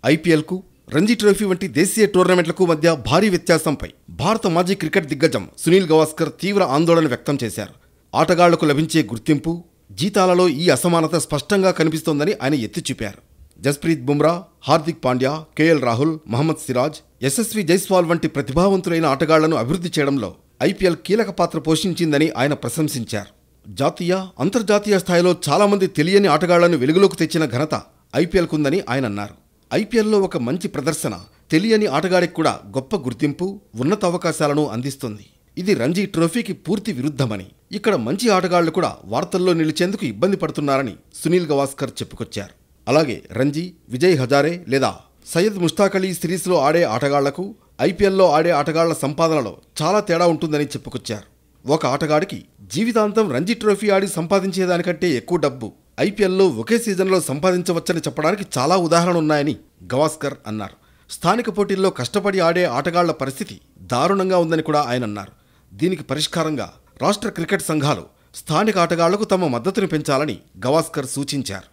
ఐపీఎల్కు, Ranji trophy వంటి దేశీయ టోర్నమెంట్లకు మధ్య భారీ వ్యత్యాసంపై భారత మాజీ క్రికెట్ దిగ్గజం సునీల్ గవాస్కర్ తీవ్ర ఆందోళన వ్యక్తం చేశారు. ఆటగాళ్లకు లభించే గుర్తింపు, జీతాలలో ఈ అసమానత స్పష్టంగా కనిపిస్తోందని ఆయన ఎత్తిచూపారు. జస్ప్రీత్ బుమ్రా, హార్దిక్ పాండ్యా, కేఎల్ రాహుల్, మహమ్మద్ సిరాజ్, యశస్వి జైస్వాల్ వంటి ప్రతిభావంతులైన ఆటగాళ్లను అభివృద్ధి చేయడంలో ఐపీఎల్ కీలక పాత్ర పోషించిందని ఆయన ప్రశంసించారు. జాతీయ, అంతర్జాతీయ స్థాయిలో చాలామంది తెలియని ఆటగాళ్లను వెలుగులోకి తెచ్చిన ఘనత ఐపీఎల్కుందని ఆయన అన్నారు. ఐపీఎల్లో ఒక మంచి ప్రదర్శన తెలియని ఆటగాడికి కూడా గొప్ప గుర్తింపు, ఉన్నత అవకాశాలను అందిస్తుంది. ఇది రంజీ ట్రోఫీకి పూర్తి విరుద్ధమని, ఇక్కడ మంచి ఆటగాళ్లు కూడా వార్తల్లో నిలిచేందుకు ఇబ్బంది పడుతున్నారని సునీల్ గవాస్కర్ చెప్పుకొచ్చారు. అలాగే రంజీ, విజయ్ హజారే లేదా సయ్యద్ ముష్తాక్ అలీ సిరీస్లో ఆడే ఆటగాళ్లకు ఐపీఎల్లో ఆడే ఆటగాళ్ల సంపాదనలో చాలా తేడా ఉంటుందని చెప్పుకొచ్చారు. ఒక ఆటగాడికి జీవితాంతం రంజీ ట్రోఫీ ఆడి సంపాదించేదానికంటే ఎక్కువ డబ్బు ఐపీఎల్లో ఒకే సీజన్లో సంపాదించవచ్చని చెప్పడానికి చాలా ఉదాహరణలున్నాయని గవాస్కర్ అన్నారు. స్థానిక పోటీల్లో కష్టపడి ఆడే ఆటగాళ్ల పరిస్థితి దారుణంగా ఉందని కూడా ఆయన అన్నారు. దీనికి పరిష్కారంగా రాష్ట్ర క్రికెట్ సంఘాలు స్థానిక ఆటగాళ్లకు తమ మద్దతును పెంచాలని గవాస్కర్ సూచించారు.